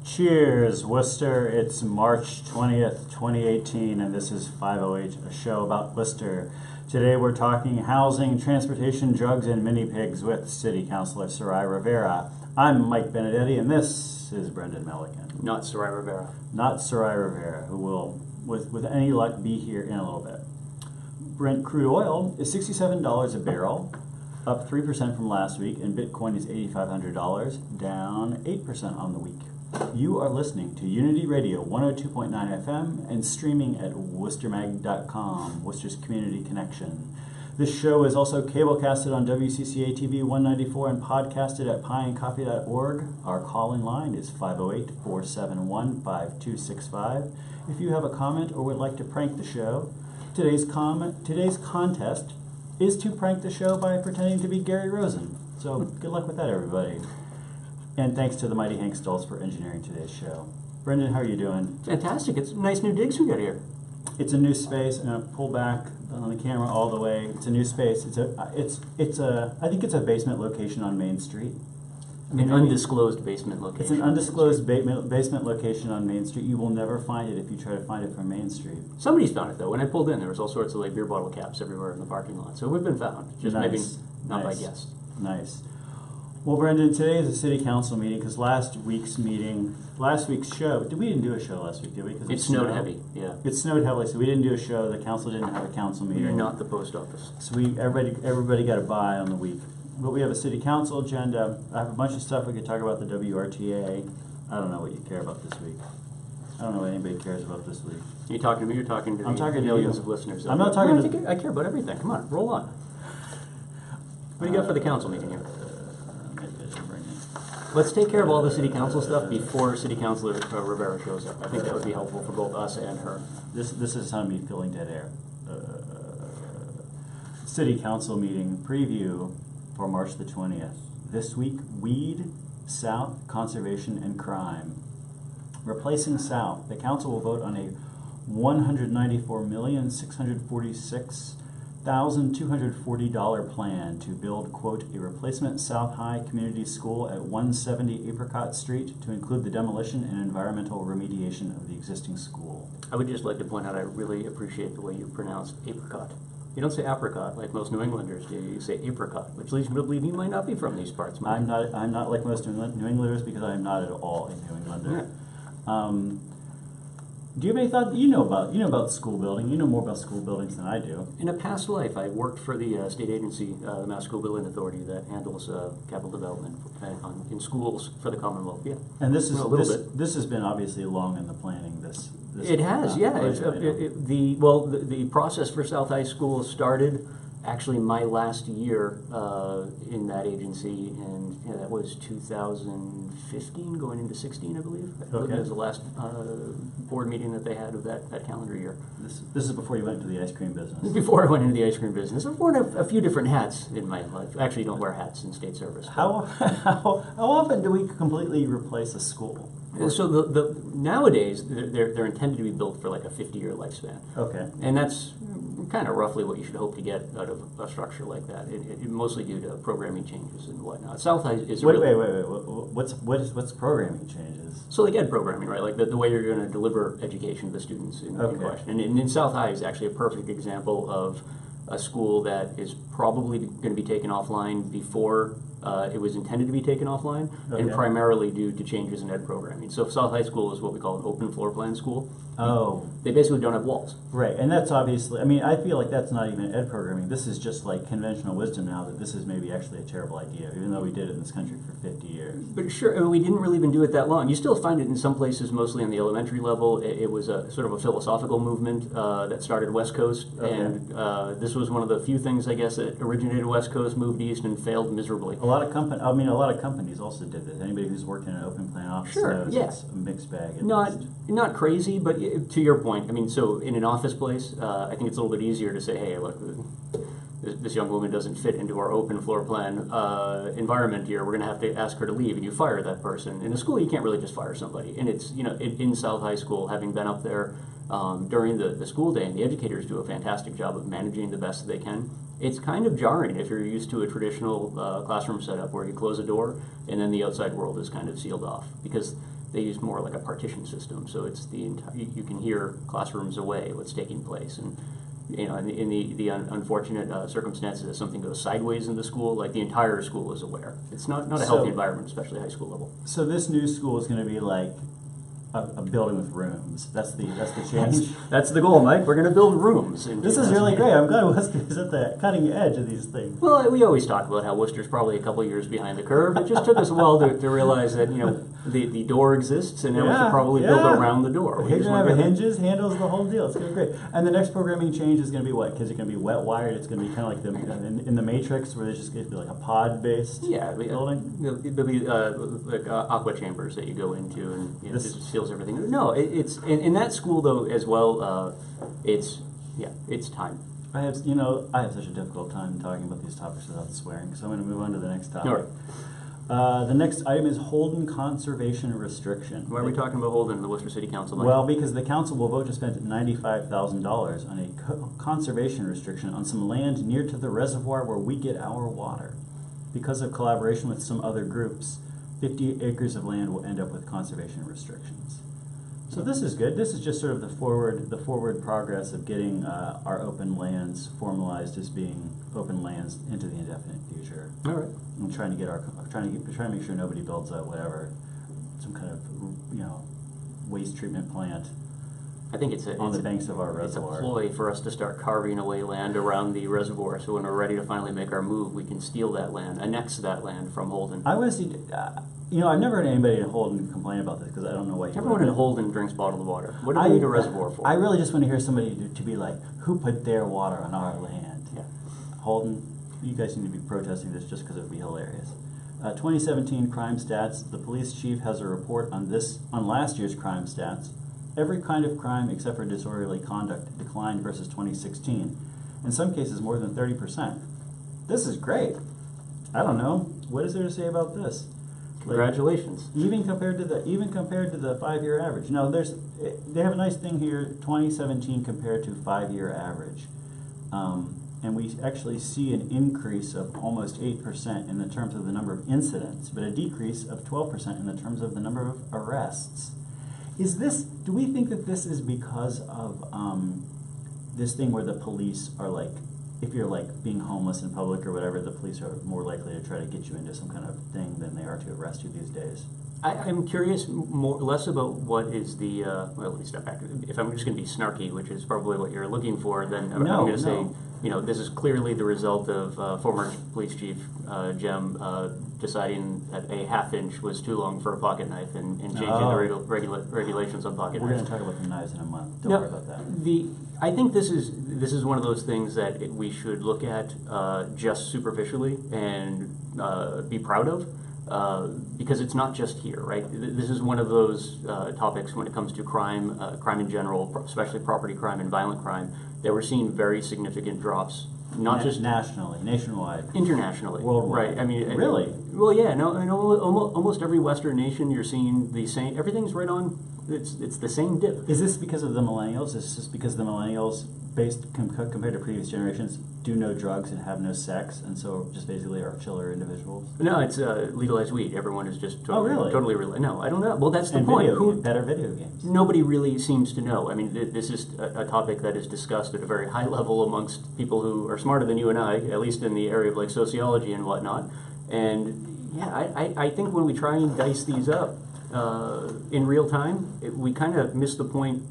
Cheers, Worcester. It's March 20th, 2018, and this is 508, a show about Worcester. Today we're talking housing, transportation, drugs, and mini pigs with City Councilor Sarai Rivera. I'm Mike Benedetti, and this is Brendan Milliken. Not Sarai Rivera. Not Sarai Rivera, who will, with any luck, be here in a little bit. Brent crude oil is $67 a barrel, up 3% from last week, and Bitcoin is $8,500, down 8% on the week. You are listening to Unity Radio 102.9 FM and streaming at worcestermag.com, Worcester's Community Connection. This show is also cablecasted on WCCA TV 194 and podcasted at pieandcoffee.org. Our call-in line is 508-471-5265. If you have a comment or would like to prank the show, today's contest is to prank the show by pretending to be Gary Rosen. So good luck with that, everybody. And thanks to the mighty Hank Stoltz for engineering today's show. Brendan, how are you doing? Fantastic. It's nice new digs we got here. It's a new space, and I'll pull back on the camera all the way. It's a new space. I think it's a basement location on Main Street. An undisclosed basement location. It's an undisclosed basement location on Main Street. You will never find it if you try to find it from Main Street. Somebody's found it, though. When I pulled in, there was all sorts of beer bottle caps everywhere in the parking lot. So we've been found. Just nice. Maybe not by guests. Nice. Well, Brendan, today is a city council meeting because last week's show, we didn't do a show last week, did we? It snowed heavy, yeah. It snowed heavily, so we didn't do a show. The council didn't have a council meeting. You're not the post office. So everybody got a bye on the week. But we have a city council agenda. I have a bunch of stuff we could talk about the WRTA. I don't know what you care about this week. I don't know what anybody cares about this week. Are you talking to me? You're talking to millions of listeners. I'm not talking to... I care about everything. Come on, roll on. What do you got for the council meeting here? Let's take care of all the city council stuff before City Councilor Rivera shows up. I think that would be helpful for both us and her. This is on me filling dead air. City council meeting preview for March the 20th. This week, weed, South, conservation, and crime. Replacing South. The council will vote on a $194,646,240 plan to build, quote, a replacement South High Community School at 170 Apricot Street to include the demolition and environmental remediation of the existing school. I would just like to point out I really appreciate the way you pronounce apricot. You don't say apricot like most New Englanders do. You say apricot, which leads me to believe you might not be from these parts. Mike. I'm not like most New Englanders because I am not at all a New Englander. Yeah. Do you have any thought? You know about school building. You know more about school buildings than I do. In a past life, I worked for the state agency, the Mass School Building Authority, that handles capital development in schools for the Commonwealth. Yeah, and this has been obviously long in the planning. It has, yeah. The process for South High School started actually my last year in that agency, and that was 2015, going into 16, I believe. Okay. That was the last board meeting that they had of that calendar year. This is before you went into the ice cream business. Before I went into the ice cream business. I've worn a few different hats in my life. I actually don't wear hats in state service. How often do we completely replace a school? So nowadays they're intended to be built for like a 50-year lifespan. Okay. And that's kind of roughly what you should hope to get out of a structure like that. It mostly due to programming changes and whatnot. South High is wait. What's programming changes? So like ed programming, right? Like the way you're going to deliver education to the students in question. And in South High is actually a perfect example of a school that is probably going to be taken offline before it was intended to be taken offline, and primarily due to changes in ed programming. So South High School is what we call an open floor plan school. Oh. They basically don't have walls. Right, and that's obviously, I mean, I feel like that's not even ed programming. This is just like conventional wisdom now that this is maybe actually a terrible idea, even though we did it in this country for 50 years. But sure, we didn't really even do it that long. You still find it in some places, mostly on the elementary level. It was a sort of a philosophical movement that started West Coast, and this was one of the few things, I guess, that originated West Coast, moved east, and failed miserably. A lot of companies also did this. Anybody who's worked in an open plan office knows it's a mixed bag. Not crazy, but to your point, I mean, so in an office place, I think it's a little bit easier to say, hey, look, this young woman doesn't fit into our open floor plan environment here. We're going to have to ask her to leave, and you fire that person. In a school, you can't really just fire somebody. And it's, in South High School, having been up there during the school day, and the educators do a fantastic job of managing the best they can. It's kind of jarring if you're used to a traditional classroom setup where you close a door and then the outside world is kind of sealed off, because They use more like a partition system, so it's the entire. You can hear classrooms away what's taking place, and in the unfortunate circumstances that something goes sideways in the school, like the entire school is aware. It's not a healthy environment, especially high school level. So this new school is going to be like a building with rooms. That's the change. That's the goal, Mike. We're going to build rooms. This is really great. I'm glad Worcester is at the cutting edge of these things. Well, we always talk about how Worcester's probably a couple of years behind the curve. It just took us a while to realize that the door exists, and now we should probably build around the door. We're going to have hinges, handles, the whole deal. It's going to be great. And the next programming change is going to be what? Kids are going to be wet wired. It's going to be kind of like in the Matrix, where there's just going to be like a pod based building. There'll be like aqua chambers that you go into, and it just seals everything. No, it's in that school though as well. It's time. I have such a difficult time talking about these topics without swearing, so I'm going to move on to the next topic. All right. The next item is Holden conservation restriction. Why are we talking about Holden, the Worcester City Council? Well, because the council will vote to spend $95,000 on a conservation restriction on some land near to the reservoir where we get our water. Because of collaboration with some other groups, 50 acres of land will end up with conservation restrictions. So this is good. This is just sort of the forward progress of getting our open lands formalized as being open lands into the indefinite future. All right. And trying to make sure nobody builds some kind of waste treatment plant. I think it's on the banks of our reservoir. It's a ploy for us to start carving away land around the reservoir, so when we're ready to finally make our move, we can steal that land, annex that land from Holden. I want to see. I've never heard anybody in Holden complain about this because I don't know why. Everyone in Holden drinks bottled water. What do we need a reservoir for? I really just want to hear somebody to be like, who put their water on our land? Yeah. Holden, you guys need to be protesting this just because it would be hilarious. 2017 crime stats. The police chief has a report on last year's crime stats. Every kind of crime except for disorderly conduct declined versus 2016. In some cases, more than 30%. This is great. I don't know. What is there to say about this? Congratulations. Even compared to the 5-year average. No, they have a nice thing here. 2017 compared to 5-year average, and we actually see an increase of almost 8% in the terms of the number of incidents, but a decrease of 12% in the terms of the number of arrests. Do we think that this is because of this thing where the police are like, if you're like being homeless in public or whatever, the police are more likely to try to get you into some kind of thing than they are to arrest you these days? I'm curious less about what is the, well, let me step back. If I'm just going to be snarky, which is probably what you're looking for, then I'm going to say, this is clearly the result of former police chief Jem deciding that a half-inch was too long for a pocket knife and changing the regulations on pocket knives. We're going to talk about the knives in a month. Don't worry about that. I think this is one of those things that we should look at just superficially and be proud of. Because it's not just here, right? This is one of those topics when it comes to crime in general, especially property crime and violent crime, that we're seeing very significant drops, not just nationally, nationwide, internationally, worldwide. Right? I mean, really? Well, yeah. No, almost every Western nation, you're seeing the same. Everything's right on. It's the same dip. Is this because of the millennials? Is this because the millennials, compared to previous generations, do no drugs and have no sex, and so just basically are chiller individuals? No, it's legalized weed. Everyone is just totally. No, I don't know. Well, that's the and point. Better video games. Nobody really seems to know. I mean, this is a topic that is discussed at a very high level amongst people who are smarter than you and I, at least in the area of like sociology and whatnot. And yeah, I think when we try and dice these up in real time, we kind of miss the point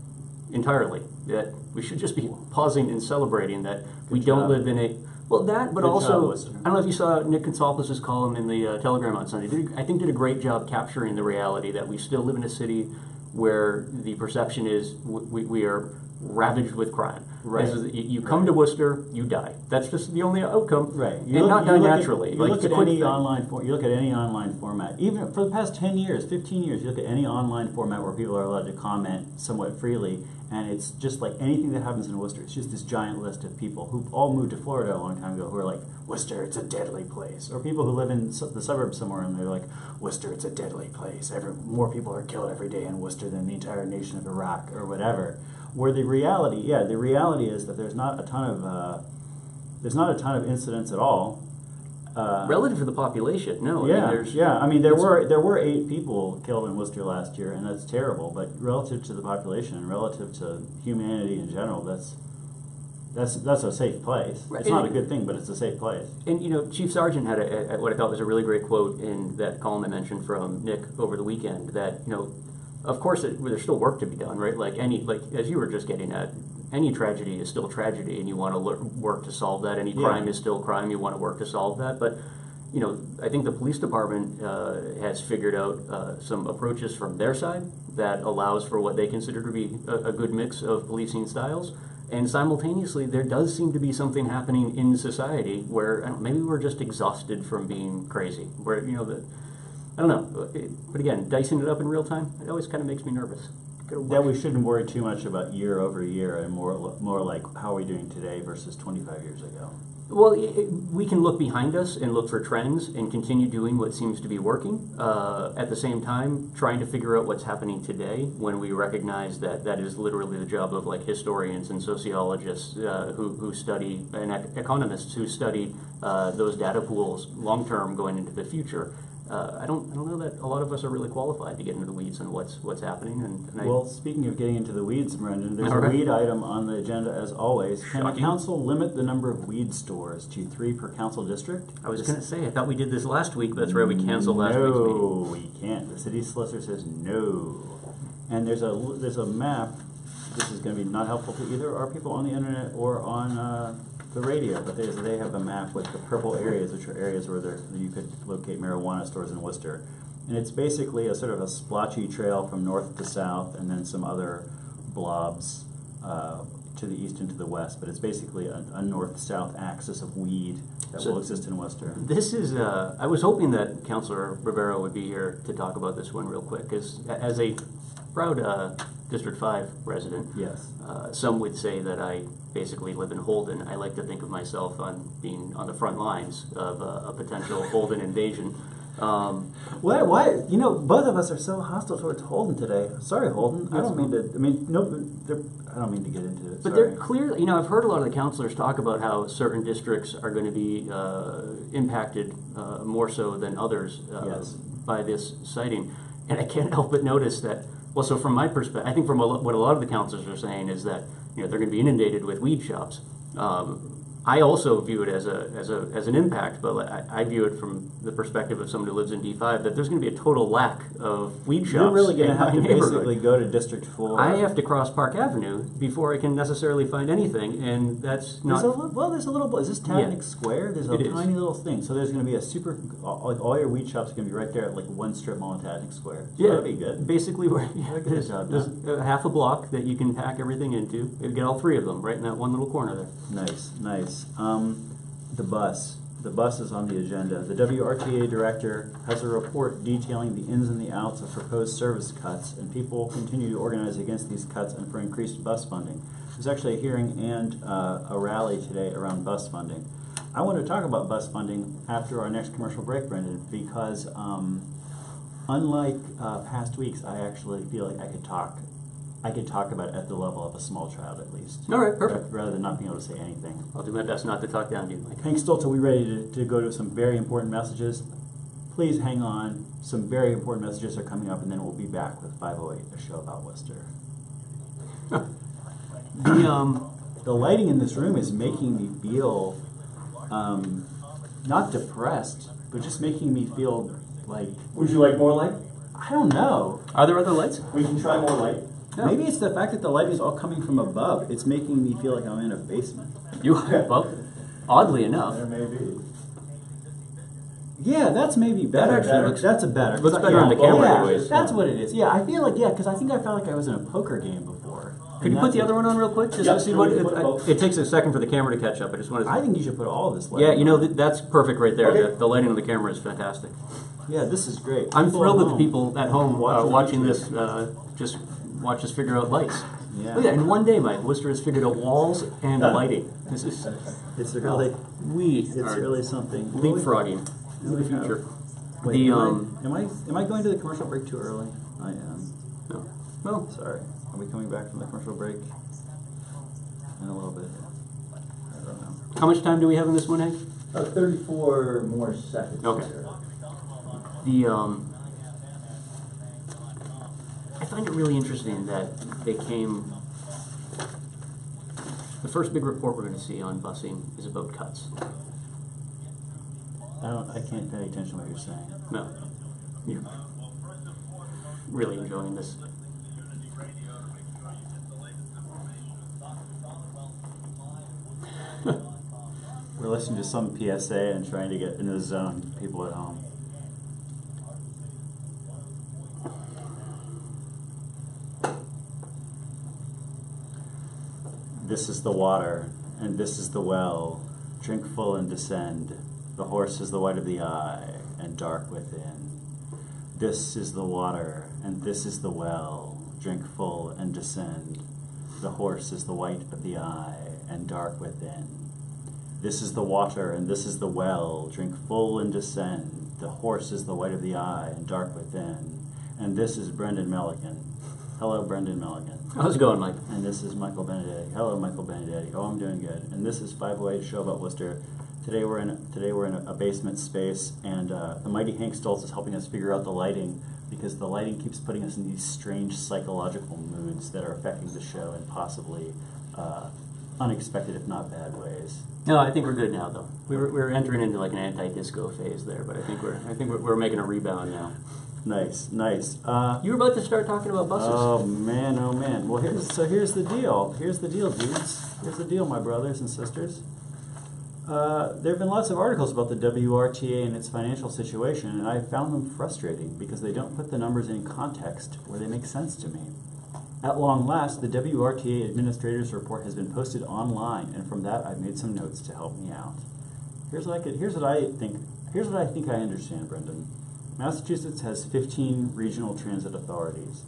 entirely. That we should just be pausing and celebrating that we don't live in a but Good also job, I don't know if you saw Nick Kontsopoulos' column in the Telegram on Sunday. I think did a great job capturing the reality that we still live in a city where the perception is we are ravaged with crime. Right. You come to Worcester, you die. That's just the only outcome. Right. You not die naturally. You look at any online format, even for the past 10 years, 15 years, you look at any online format where people are allowed to comment somewhat freely, and it's just like anything that happens in Worcester, it's just this giant list of people who all moved to Florida a long time ago who are like, Worcester, it's a deadly place. Or people who live in the suburbs somewhere and they're like, Worcester, it's a deadly place. More people are killed every day in Worcester than the entire nation of Iraq or whatever. Where the reality is that there's not a ton of incidents at all, Relative to the population, no. Yeah, I mean, there's, yeah. I mean, there were 8 people killed in Worcester last year, and that's terrible. But relative to the population and relative to humanity in general, that's a safe place. Right. It's not a good thing, but it's a safe place. And you know, Chief Sergeant had what I thought was a really great quote in that column I mentioned from Nick over the weekend. That, you know, of course there's still work to be done, right? Like as you were just getting at, any tragedy is still tragedy, and you want to work to solve that. Any crime is still crime. You want to work to solve that. But you know, I think the police department has figured out some approaches from their side that allows for what they consider to be a good mix of policing styles. And simultaneously, there does seem to be something happening in society where maybe we're just exhausted from being crazy. Where, you know, I don't know. But again, dicing it up in real time, it always kind of makes me nervous. That we shouldn't worry too much about year over year, and more like how are we doing today versus 25 years ago. Well, we can look behind us and look for trends and continue doing what seems to be working. At the same time, trying to figure out what's happening today when we recognize that that is literally the job of like historians and sociologists who study, and economists who study those data pools long term going into the future. I don't know that a lot of us are really qualified to get into the weeds on what's happening. Well, speaking of getting into the weeds, Brendan, there's a weed item on the agenda as always. Can the council limit the number of weed stores to 3 per council district? I was going to say, I thought we did this last week, but that's right, we canceled last week's meeting. No, we can't. The city solicitor says no. And there's a map. This is going to be not helpful to either our people on the internet or on the radio, but they have a map with the purple areas, which are areas where you could locate marijuana stores in Worcester. And it's basically a sort of a splotchy trail from north to south, and then some other blobs to the east and to the west. But it's basically a north-south axis of weed that will exist in Worcester. This is, I was hoping that Councilor Rivera would be here to talk about this one real quick, because as a proud District 5 resident, yes, some would say that I basically live in Holden. I like to think of myself on being on the front lines of a potential Holden invasion. Why? You know, both of us are so hostile towards Holden today. Sorry, Holden. I don't mean to. I mean, no. I don't mean to get into it. But they're clearly, you know, I've heard a lot of the councilors talk about how certain districts are going to be impacted more so than others by this sighting, and I can't help but notice that. Well, so from my perspective, I think from what a lot of the councilors are saying is that, you know, they're going to be inundated with weed shops. I also view it as an impact, but I view it from the perspective of someone who lives in D5 that there's going to be a total lack of weed shops. You're really going to have to basically go to District 4. I have to cross Park Avenue before I can necessarily find anything, and that's not. There's a little. Is this Tatnick Square? There's a tiny little thing. So there's going to be a super. All your weed shops are going to be right there at like one strip mall in Tatnick Square. So that'll be good. Basically, there's half a block that you can pack everything into. You get all 3 of them right in that one little corner there. Nice. The bus is on the agenda. The WRTA director has a report detailing the ins and the outs of proposed service cuts, and people continue to organize against these cuts and for increased bus funding. There's actually a hearing and a rally today around bus funding. I want to talk about bus funding after our next commercial break, Brendan, because unlike past weeks, I actually feel like I could talk about it at the level of a small child, at least. All right, perfect. Rather than not being able to say anything. I'll do my best not to talk down to you, Mike. Hank Stoltz, are we ready to go to some very important messages? Please hang on. Some very important messages are coming up, and then we'll be back with 508, a show about Worcester. The lighting in this room is making me feel not depressed, but just making me feel like... Would you like more light? I don't know. Are there other lights? We can try more light. No. Maybe it's the fact that the light is all coming from above. It's making me feel like I'm in a basement. Well, oddly enough. There may be. Yeah, that's maybe better. That actually looks better. Looks better on the camera anyways. That's what it is. Yeah, I feel like, because I think I felt like I was in a poker game before. Could you put the other one on real quick? Just to see what it takes a second for the camera to catch up. I just wanted to... I think you should put all of this light. Yeah, you know, that's perfect right there. Okay. The lighting on the camera is fantastic. Yeah, this is great. I'm thrilled that the people at home watching this just watch us figure out lights. Yeah. Look at that. In one day, Mike, Worcester has figured out walls and lighting. This is... It's really... It's really something. Leapfrogging into the future. Wait, am I going to the commercial break too early? I am. No. Well, sorry. Are we coming back from the commercial break in a little bit? I don't know. How much time do we have in this one, Hank? About 34 more seconds. Okay. Here. I find it really interesting that they came. The first big report we're going to see on busing is about cuts. I can't pay attention to what you're saying. No, you're really enjoying this. We're listening to some PSA and trying to get into the zone, people at home. This is the water, and this is the well. Drink full and descend. The horse is the white of the eye, and dark within. This is the water, and this is the well. Drink full and descend. The horse is the white of the eye, and dark within. This is the water, and this is the well. Drink full and descend. The horse is the white of the eye, and dark within. And this is Brendan Milligan. Hello, Brendan Milligan. How's it going, Mike? And this is Michael Benedetti. Hello, Michael Benedetti. Oh, I'm doing good. And this is 508 Show About Worcester. Today we're in a basement space, and the mighty Hank Stoltz is helping us figure out the lighting, because the lighting keeps putting us in these strange psychological moods that are affecting the show in possibly unexpected, if not bad, ways. No, I think we're good now, though. We're entering into like an anti-disco phase there, but I think we're making a rebound now. Nice, nice. You were about to start talking about buses. Oh man, oh man. Well, here's the deal. Here's the deal, dudes. Here's the deal, my brothers and sisters. There have been lots of articles about the WRTA and its financial situation, and I found them frustrating because they don't put the numbers in context where they make sense to me. At long last, the WRTA Administrator's Report has been posted online, and from that I've made some notes to help me out. Here's what I think I understand, Brendan. Massachusetts has 15 regional transit authorities.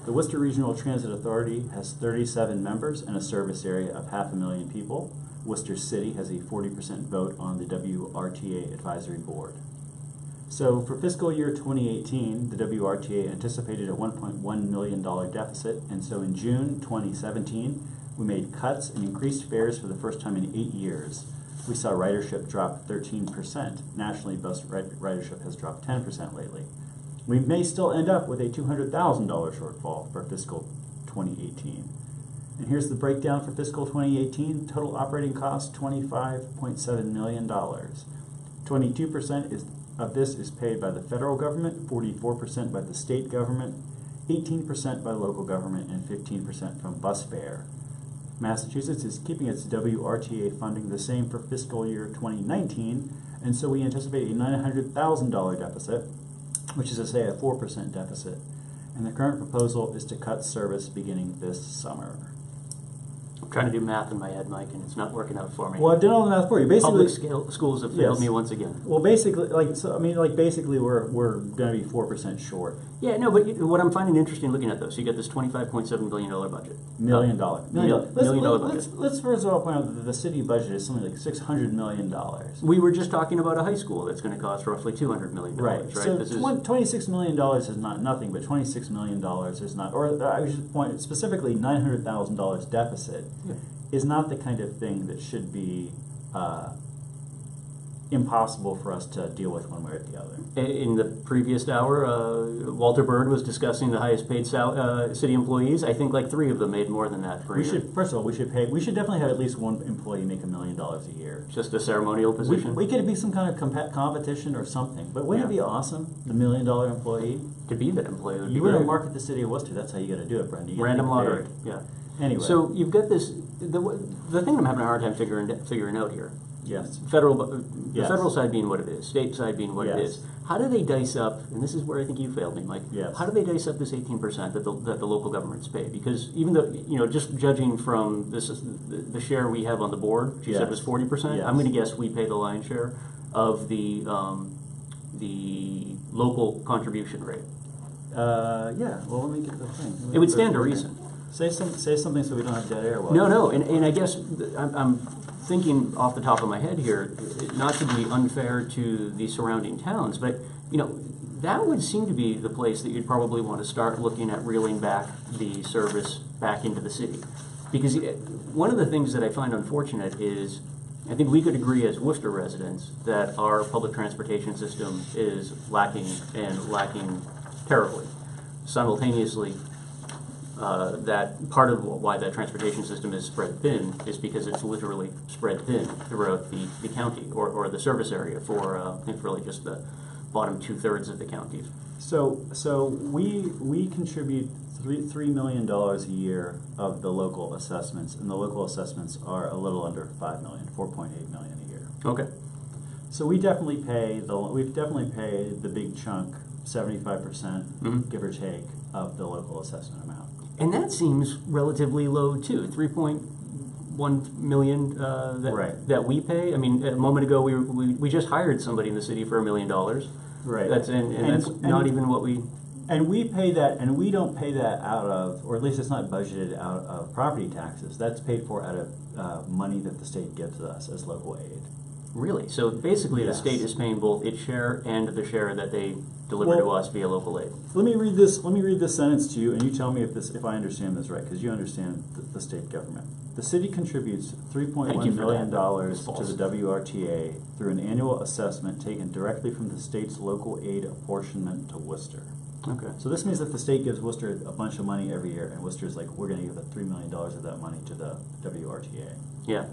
The Worcester Regional Transit Authority has 37 members and a service area of 500,000 people. Worcester City has a 40% vote on the WRTA Advisory Board. So for fiscal year 2018, the WRTA anticipated a $1.1 million deficit, and so in June 2017, we made cuts and increased fares for the first time in 8 years. We saw ridership drop 13%. Nationally, bus ridership has dropped 10% lately. We may still end up with a $200,000 shortfall for fiscal 2018. And here's the breakdown for fiscal 2018. Total operating costs, $25.7 million. 22% of this is paid by the federal government, 44% by the state government, 18% by local government, and 15% from bus fare. Massachusetts is keeping its WRTA funding the same for fiscal year 2019, and so we anticipate a $900,000 deficit, which is to say a 4% deficit. And the current proposal is to cut service beginning this summer. I'm trying to do math in my head, Mike, and it's not working out for me. Well, I did all the math for you. Basically, schools have failed yes. me once again. Well, basically, basically, we're going to be 4% short. Yeah, no, but what I'm finding interesting looking at those, so you got this $25.7 billion budget. Million dollar budget. Let's first of all point out that the city budget is something like $600 million. We were just talking about a high school that's going to cost roughly $200 million. Right. So $26 million is not nothing, but $26 million is not, or I should point specifically $900,000 deficit. Yeah. Is not the kind of thing that should be impossible for us to deal with one way or the other. In the previous hour, Walter Bird was discussing the highest paid city employees. I think like 3 of them made more than that per year. First of all, we should definitely have at least one employee make $1 million a year. Just a ceremonial position. We could be some kind of competition or something. But wouldn't it be awesome, the $1 million employee? To be that employee would be You want to great. market the city of Worcester. That's how you got to do it, Brendan. Random lottery. Yeah. Anyway. So you've got this. The thing I'm having a hard time figuring out here. Yes. The Yes. federal side being what it is, state side being what it Yes. is. How do they dice up? And this is where I think you failed me, Mike. Yes. How do they dice up this 18% that the local governments pay? Because even though just judging from the share we have on the board, she said was 40%. Yes. I'm going to guess we pay the lion's share of the local contribution rate. Yeah. Well, let me get the thing. It would stand to reason. Say something so we don't have dead air. No, and I guess I'm thinking off the top of my head here, not to be unfair to the surrounding towns, but that would seem to be the place that you'd probably want to start looking at reeling back the service back into the city, because one of the things that I find unfortunate is I think we could agree as Worcester residents that our public transportation system is lacking and lacking terribly. Simultaneously, that part of why that transportation system is spread thin is because it's literally spread thin throughout the county or the service area for I think really just the bottom 2/3 of the county. So we contribute $3 million a year of the local assessments, and the local assessments are a little under 5 million, 4.8 million a year. Okay. So we definitely pay the big chunk, 75%, give or take, of the local assessment amount. And that seems relatively low too. 3.1 million that we pay. I mean, a moment ago we just hired somebody in the city for $1 million. Right. That's that's not even what we. And we pay that, and we don't pay that out of, or at least it's not budgeted out of property taxes. That's paid for out of money that the state gives us as local aid. Really? So basically, Yes. the state is paying both its share and the share that they deliver to us via local aid. Let me read this sentence to you, and you tell me if I understand this right, because you understand the state government. The city contributes $3.1 million to the WRTA through an annual assessment taken directly from the state's local aid apportionment to Worcester. Okay. So this means that the state gives Worcester a bunch of money every year, and Worcester's like, we're going to give $3 million of that money to the WRTA. Yeah.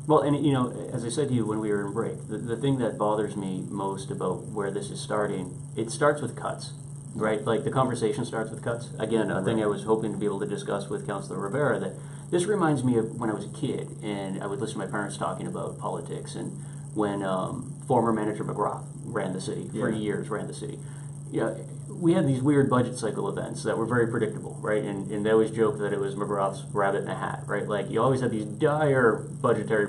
Well, and you know, as I said to you when we were in break, the thing that bothers me most about where this is starting, it starts with cuts, right? Like the conversation starts with cuts. Again, a thing I was hoping to be able to discuss with Councilor Rivera, that this reminds me of when I was a kid and I would listen to my parents talking about politics, and when former manager McGrath ran the city, for years ran the city. Yeah, we had these weird budget cycle events that were very predictable, right? And they always joked that it was McGrath's rabbit in a hat, right? Like you always had these dire budgetary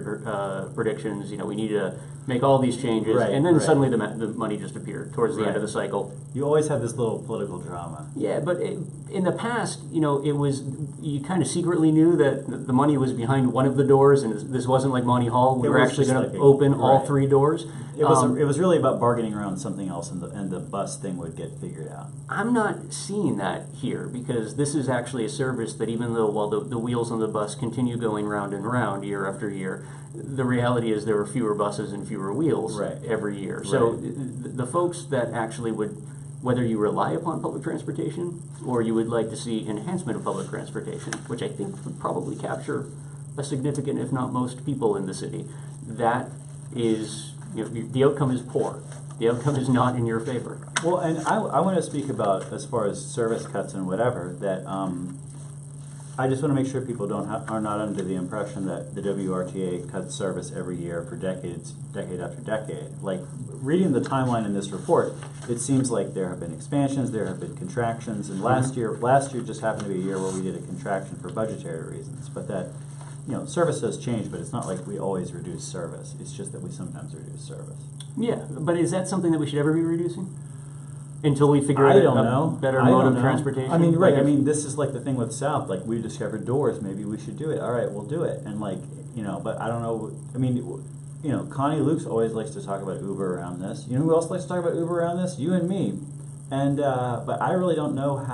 predictions. You know, we need to make all these changes, and then suddenly the money just appeared towards the end of the cycle. You always have this little political drama. Yeah, but in the past, you know, it was, you kind of secretly knew that the money was behind one of the doors, and this wasn't like Monty Hall. We were actually going to open all 3 doors. It was really about bargaining around something else, and the bus thing would get figured out. I'm not seeing that here, because this is actually a service that, even though while the wheels on the bus continue going round and round year after year, the reality is there are fewer buses and fewer wheels every year. So the folks that actually would, whether you rely upon public transportation or you would like to see enhancement of public transportation, which I think would probably capture a significant, if not most, people in the city, that is, you know, the outcome is poor. The outcome is not in your favor. Well, and I want to speak about, as far as service cuts and whatever, that I just want to make sure people are not under the impression that the WRTA cuts service every year for decade after decade. Like, reading the timeline in this report, it seems like there have been expansions, there have been contractions, and last year just happened to be a year where we did a contraction for budgetary reasons. But that, you know, service does change, but it's not like we always reduce service. It's just that we sometimes reduce service. Yeah, but is that something that we should ever be reducing? Until we figure out a better mode of transportation? I mean, right, I mean, this is like the thing with South, like, we discovered doors, maybe we should do it. All right, we'll do it. And like, you know, but I don't know, I mean, you know, Connie Lukes always likes to talk about Uber around this. You know who else likes to talk about Uber around this? You and me. And, but I really don't know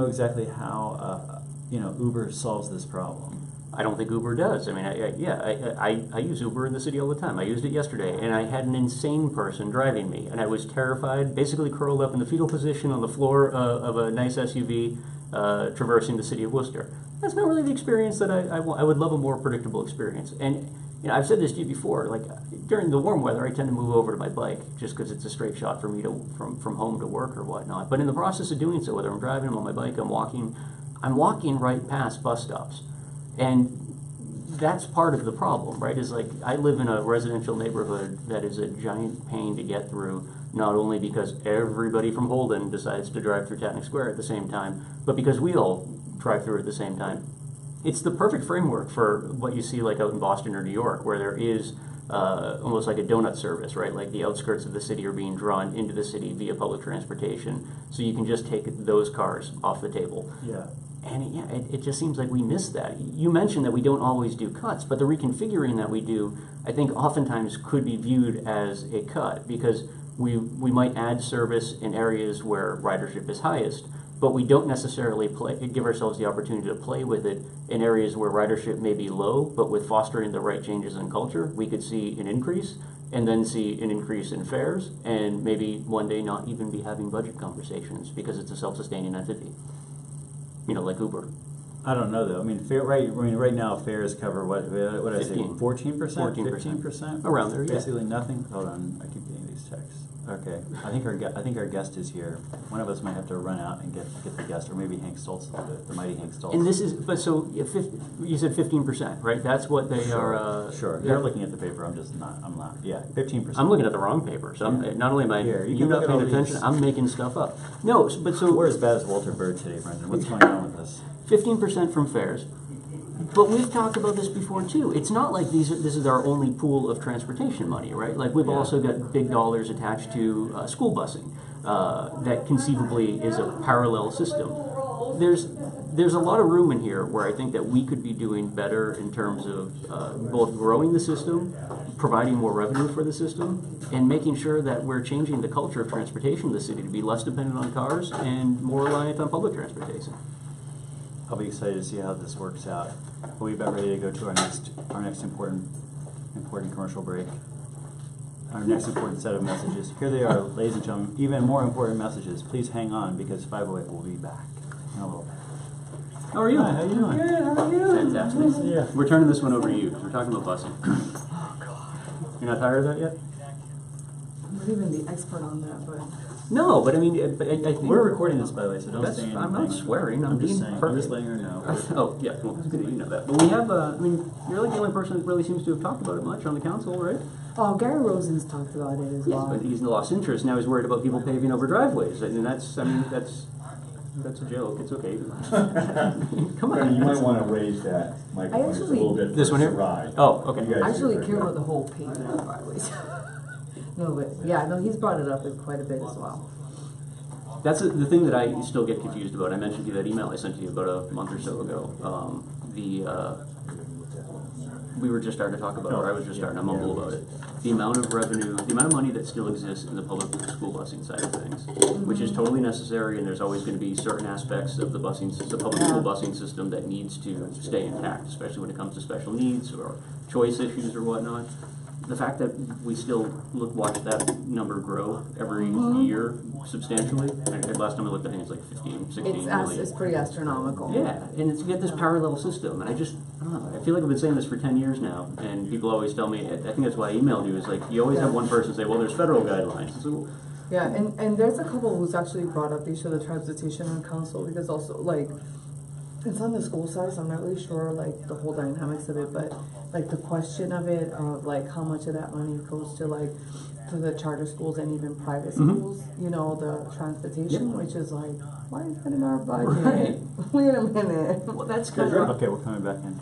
exactly how, you know, Uber solves this problem. I don't think Uber does. I mean, I use Uber in the city all the time. I used it yesterday, and I had an insane person driving me, and I was terrified, basically curled up in the fetal position on the floor of a nice SUV traversing the city of Worcester. That's not really the experience that I want. I would love a more predictable experience. And you know, I've said this to you before, like during the warm weather, I tend to move over to my bike just because it's a straight shot for me from home to work or whatnot. But in the process of doing so, whether I'm driving, I'm on my bike, I'm walking right past bus stops. And that's part of the problem, right? Is like, I live in a residential neighborhood that is a giant pain to get through, not only because everybody from Holden decides to drive through Tatnick Square at the same time, but because we all drive through at the same time. It's the perfect framework for what you see like out in Boston or New York, where there is almost like a donut service, right? Like the outskirts of the city are being drawn into the city via public transportation, so you can just take those cars off the table. Yeah. And yeah, it just seems like we miss that. You mentioned that we don't always do cuts, but the reconfiguring that we do, I think oftentimes could be viewed as a cut, because we might add service in areas where ridership is highest, but we don't necessarily give ourselves the opportunity to play with it in areas where ridership may be low, but with fostering the right changes in culture, we could see an increase, and then see an increase in fares, and maybe one day not even be having budget conversations because it's a self-sustaining entity. You know, like Uber. I don't know though. I mean, right now fares cover what did I say? 14%, 15%, around there. Yeah. Basically nothing. Hold on, I keep getting these texts. Okay, I think our guest is here. One of us might have to run out and get the guest, or maybe Hank Stoltz, the mighty Hank Stoltz. And this is, but so you said 15%, right? That's what they are. Sure. You're looking at the paper. I'm not. Yeah, 15%. I'm looking at the wrong paper. So not only am I here, you not paying attention, I'm making stuff up. No, but so we're as bad as Walter Bird today, Brendan. What's going on with this? 15% from fares. But we've talked about this before too. It's not like this is our only pool of transportation money, right? Like we've also got big dollars attached to school busing that conceivably is a parallel system. There's a lot of room in here where I think that we could be doing better in terms of both growing the system, providing more revenue for the system, and making sure that we're changing the culture of transportation in the city to be less dependent on cars and more reliant on public transportation. I'll be excited to see how this works out. We're about ready to go to our next important commercial break. Our next important set of messages. Here they are, ladies and gentlemen. Even more important messages. Please hang on because 508 will be back in a little bit. How are you? Hi, how you doing? Good, how are you? Fantastic. Yeah. We're turning this one over to you. We're talking about busing. Oh, God. You're not tired of that yet? I'm not even the expert on that, but... No, but I mean, I think We're recording this, by the way, so don't say anything. I'm not swearing. I'm just being saying. I'm perfect. just letting her know. Oh, yeah. Well, it's good that you know that. But we have, I mean, you're like the only person that really seems to have talked about it much on the council, right? Oh, Gary Rosen's talked about it as Yes, well. but he's lost interest. Now he's worried about people paving over driveways. And that's a joke. It's okay. Come on. You might want to raise that microphone just a little bit. This one here? Sarai. Oh, okay. You guys I actually do care that. about the whole pavement of driveways. No, but yeah, no, he's brought it up quite a bit as well. That's the thing that I still get confused about. I mentioned to you that email I sent to you about a month or so ago. We were just starting to talk about it, or I was just starting to mumble about it. The amount of revenue, the amount of money that still exists in the public school busing side of things, which is totally necessary, and there's always going to be certain aspects of the public school busing system that needs to stay intact, especially when it comes to special needs or choice issues or whatnot. The fact that we still watch that number grow every year substantially. And last time I looked, I think it's like 15, 16 million. It's pretty astronomical. Yeah, and you get this parallel system, and I don't know, I feel like I've been saying this for 10 years now, and people always tell me, I think that's why I emailed you, is like, you always have one person say, well, there's federal guidelines. So, Yeah, and there's a couple who's actually brought up the issue of the transportation council, because also, like, it's on the school side, so I'm not really sure, like, the whole dynamics of it, but, like, the question of it, of, like, how much of that money goes to, like, to the charter schools and even private schools, you know, the transportation, which is like, why is that in our budget? Right. Wait a minute. well, that's kind of... Okay, we're coming back in.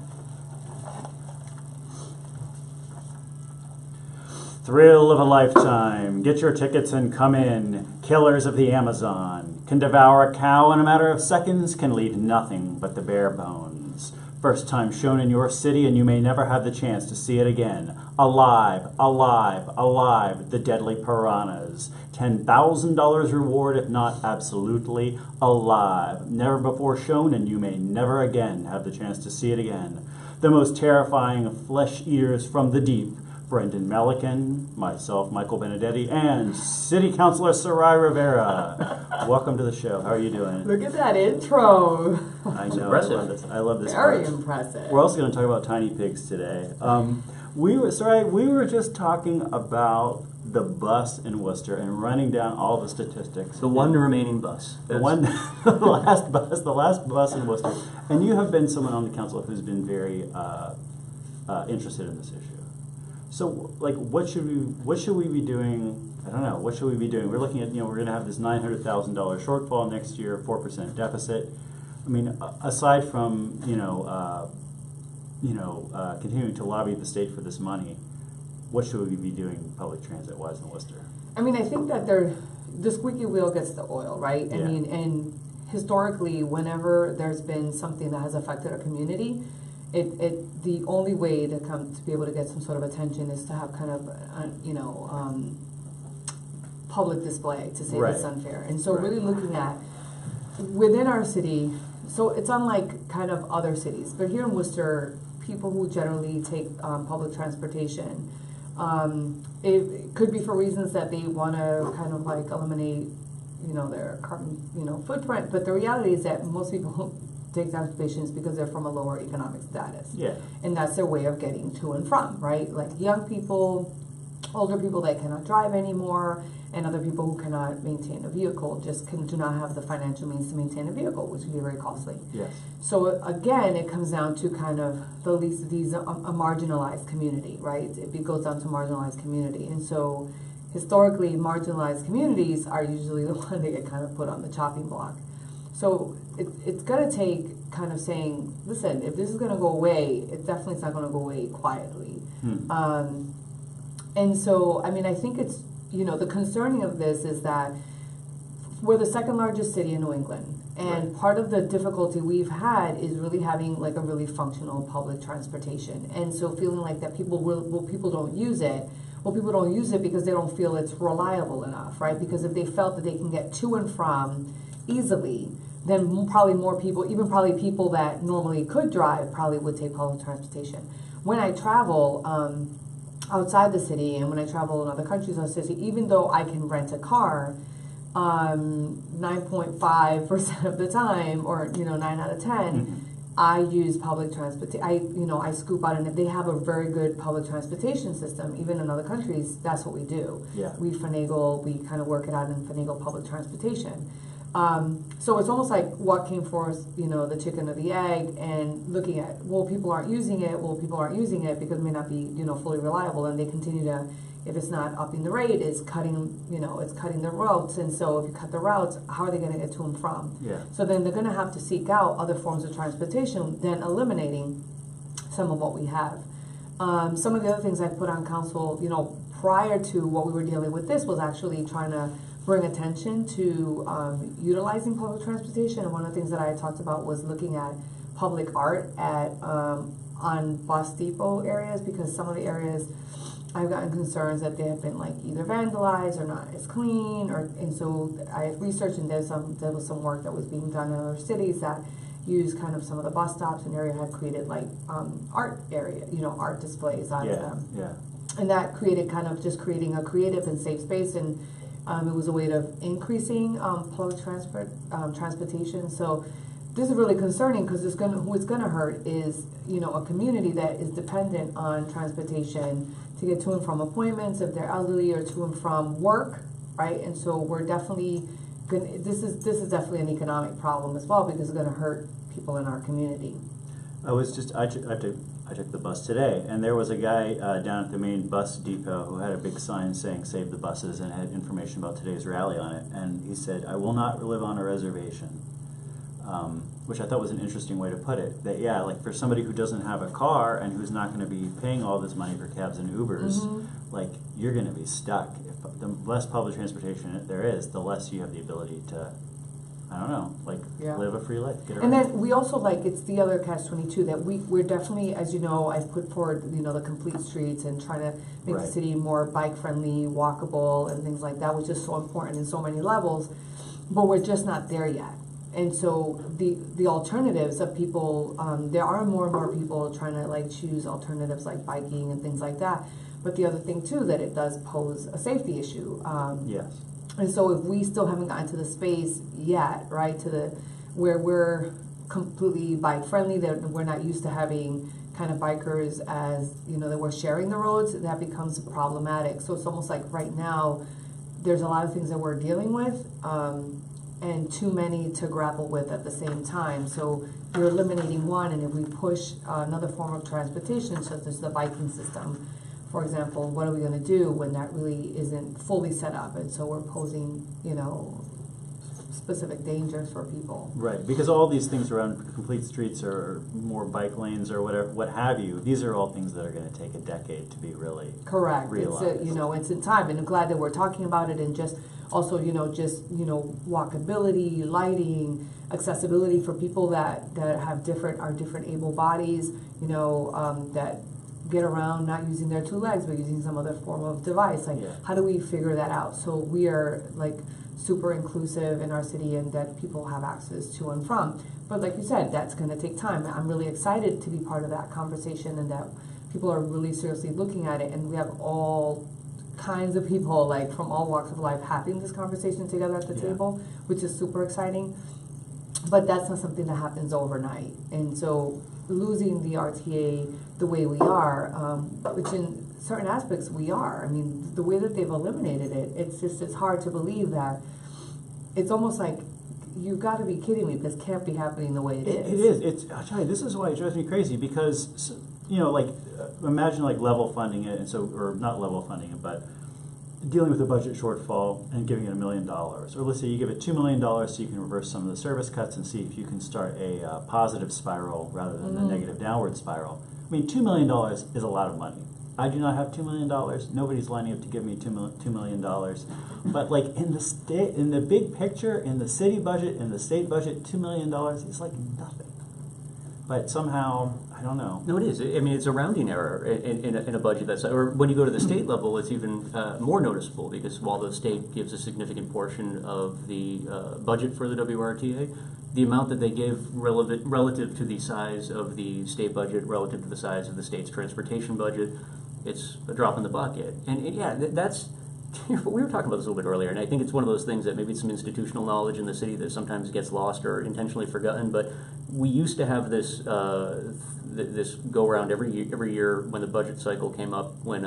Thrill of a lifetime. Get your tickets and come in. Killers of the Amazon. Can devour a cow in a matter of seconds, can leave nothing but the bare bones. First time shown in your city, and you may never have the chance to see it again. Alive, alive, alive, the deadly piranhas. $10,000 reward, if not absolutely alive. Never before shown, and you may never again have the chance to see it again. The most terrifying flesh eaters from the deep. Brendan Melican, myself, Michael Benedetti, and City Councilor Sarai Rivera. Welcome to the show. How are you doing? Look at that intro. I know. Impressive. I love this. Very part. impressive. We're also going to talk about tiny pigs today. We were just talking about the bus in Worcester and running down all the statistics. The one remaining bus. The last bus in Worcester. And you have been someone on the council who's been very interested in this issue. So, like, what should we be doing? I don't know. What should we be doing? We're looking at, we're going to have this $900,000 shortfall next year, 4% deficit. I mean, aside from continuing to lobby the state for this money, what should we be doing public transit-wise in Worcester? I mean, I think that the squeaky wheel gets the oil, right? I mean, and historically, whenever there's been something that has affected a community, the only way to be able to get some sort of attention is to have kind of public display to say it's unfair. And so really looking at within our city, so it's unlike kind of other cities, but here in Worcester, people who generally take public transportation, it could be for reasons that they want to kind of like eliminate, their carbon, footprint. But the reality is that most people who take transportation is because they're from a lower economic status. Yeah. And that's their way of getting to and from, right? Like young people, older people that cannot drive anymore, and other people who cannot maintain a vehicle, do not have the financial means to maintain a vehicle, which would be very costly. Yes. So again, it comes down to kind of these a marginalized community, right? It goes down to marginalized community, and so historically, marginalized communities are usually the one that get kind of put on the chopping block. So it's going to take kind of saying, listen, if this is going to go away, it definitely is not going to go away quietly. And so, I mean, I think it's, the concerning of this is that we're the second largest city in New England. And Right. part of the difficulty we've had is really having like a really functional public transportation. And so feeling like that people don't use it. Well, people don't use it because they don't feel it's reliable enough, right? Because if they felt that they can get to and from easily, then probably more people, even probably people that normally could drive, probably would take public transportation. When I travel outside the city and when I travel in other countries outside the city, even though I can rent a car, 9.5% of the time, or 9 out of 10, I use public transportation. I scoop out, and if they have a very good public transportation system, even in other countries, that's what we do. Yeah. We kind of work it out and finagle public transportation. So it's almost like what came first, the chicken or the egg, and looking at, people aren't using it. People aren't using it because it may not be, fully reliable, and they continue to, if it's not upping the rate, it's cutting the routes. And so if you cut the routes, how are they going to get to and from? Yeah. So then they're going to have to seek out other forms of transportation, then eliminating some of what we have. Some of the other things I put on council, prior to what we were dealing with, this was actually trying to bring attention to utilizing public transportation. And one of the things that I talked about was looking at public art on bus depot areas, because some of the areas I've gotten concerns that they have been like either vandalized or not as clean, and so I researched, and there was some work that was being done in other cities that used kind of some of the bus stops and area had created like art area, art displays out of them. Yeah. And that created creating a creative and safe space, and it was a way of increasing public transportation. So this is really concerning, because who it's gonna hurt is a community that is dependent on transportation to get to and from appointments if they're elderly, or to and from work, right? And so we're definitely this is definitely an economic problem as well, because it's gonna hurt people in our community. I took the bus today, and there was a guy down at the main bus depot who had a big sign saying "Save the buses" and had information about today's rally on it. And he said, "I will not live on a reservation," which I thought was an interesting way to put it. That like for somebody who doesn't have a car and who's not going to be paying all this money for cabs and Ubers, like you're going to be stuck. If the less public transportation there is, the less you have the ability to, I don't know, live a free life. Get around. And then we also it's the other catch-22 that we're definitely, as you know, I've put forward, the complete streets and trying to make the city more bike-friendly, walkable, and things like that, which is so important in so many levels, but we're just not there yet. And so the alternatives of people, there are more and more people trying to choose alternatives like biking and things like that. But the other thing too, that it does pose a safety issue. Yes. And so if we still haven't gotten to the space yet, right, where we're completely bike friendly, that we're not used to having kind of bikers as, that we're sharing the roads, that becomes problematic. So it's almost like right now, there's a lot of things that we're dealing with, and too many to grapple with at the same time. So you're eliminating one, and if we push another form of transportation, such as the biking system, for example, what are we going to do when that really isn't fully set up? And so we're posing, specific dangers for people. Right, because all these things around complete streets or more bike lanes or whatever, what have you, these are all things that are going to take a decade to be really correct. realized. It's in time, and I'm glad that we're talking about it, and just also, walkability, lighting, accessibility for people that are different able bodies, that get around not using their 2 legs, but using some other form of device. Like, Yeah. how do we figure that out? So we are like super inclusive in our city and that people have access to and from. But like you said, that's going to take time. I'm really excited to be part of that conversation and that people are really seriously looking at it. And we have all kinds of people, like from all walks of life, having this conversation together at the Yeah. table, which is super exciting. But that's not something that happens overnight. And so losing the RTA the way we are, which in certain aspects we are. I mean, the way that they've eliminated it, it's hard to believe that. It's almost like, you've got to be kidding me. This can't be happening the way it is. It is. I'll tell you, this is why it drives me crazy because, you know, like, imagine like level funding it, and so, or not level funding it, but dealing with a budget shortfall and giving it $1 million. Or let's say you give it $2 million so you can reverse some of the service cuts and see if you can start a positive spiral rather than the negative downward spiral. I mean, $2 million is a lot of money. I do not have $2 million. Nobody's lining up to give me $2 million. But like in the state, in the big picture, in the city budget, in the state budget, $2 million is like nothing. But somehow, I don't know. No, it is. I mean, it's a rounding error in a budget that's, or when you go to the state level, it's even more noticeable because while the state gives a significant portion of the budget for the WRTA, the amount that they give relative to the size of the state budget, relative to the size of the state's transportation budget, it's a drop in the bucket. And yeah, that's, we were talking about this a little bit earlier, and I think it's one of those things that maybe it's some institutional knowledge in the city that sometimes gets lost or intentionally forgotten, but we used to have this this go around every year when the budget cycle came up, when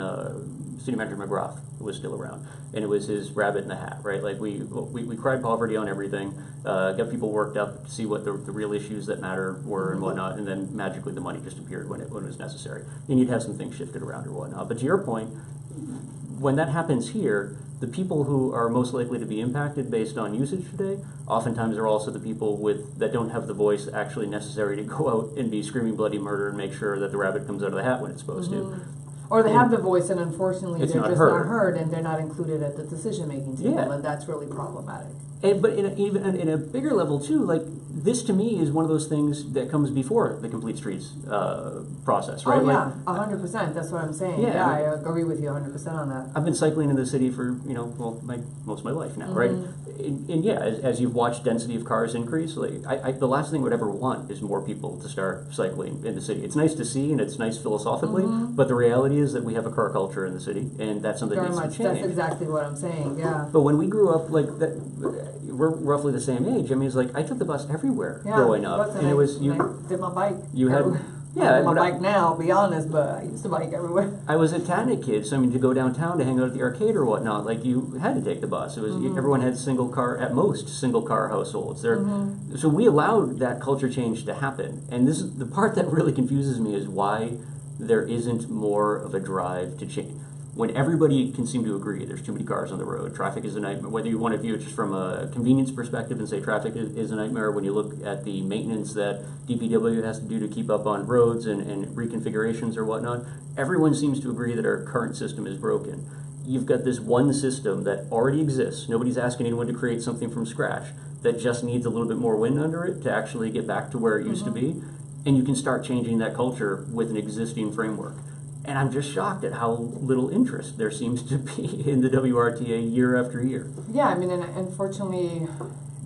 City Manager McGrath was still around, and it was his rabbit in the hat, right? Like we cried poverty on everything, got people worked up to see what the real issues that matter were and whatnot, and then magically the money just appeared when it was necessary, and you'd have some things shifted around or whatnot. But to your point, when that happens here, the people who are most likely to be impacted based on usage today, oftentimes are also the people that don't have the voice actually necessary to go out and be screaming bloody murder and make sure that the rabbit comes out of the hat when it's supposed to. Or they have the voice and unfortunately It's they're not just heard. not heard and they're not included at the decision-making table, Yeah. and that's really problematic. But even in a bigger level too, like this to me is one of those things that comes before the Complete Streets process, right? Oh yeah, Like, 100%. That's what I'm saying. Yeah. Yeah, I agree with you 100% on that. I've been cycling in the city for, most of my life now, right? And yeah, as you've watched density of cars increase, like the last thing I would ever want is more people to start cycling in the city. It's nice to see and it's nice philosophically, but the reality is that we have a car culture in the city, and that's something that Very needs much. to change. That's exactly what I'm saying. Yeah. But when we grew up, like that, we're roughly the same age. I mean, it's like I took the bus everywhere Yeah, growing up, bus, and it was I did my bike. you had- everywhere. yeah, I do my but bike now, be honest, but I used to bike everywhere. I was a Tatnick kid, so I mean, to go downtown to hang out at the arcade or whatnot, like you had to take the bus. It was everyone had single car households. So we allowed that culture change to happen, and this is the part that really confuses me is why there isn't more of a drive to change. When everybody can seem to agree there's too many cars on the road, traffic is a nightmare, whether you want to view it just from a convenience perspective and say traffic is a nightmare, when you look at the maintenance that DPW has to do to keep up on roads and reconfigurations or whatnot, everyone seems to agree that our current system is broken. You've got this one system that already exists. Nobody's asking anyone to create something from scratch, that just needs a little bit more wind under it to actually get back to where it used to be, and you can start changing that culture with an existing framework. And I'm just shocked at how little interest there seems to be in the WRTA year after year. Yeah, I mean, and unfortunately,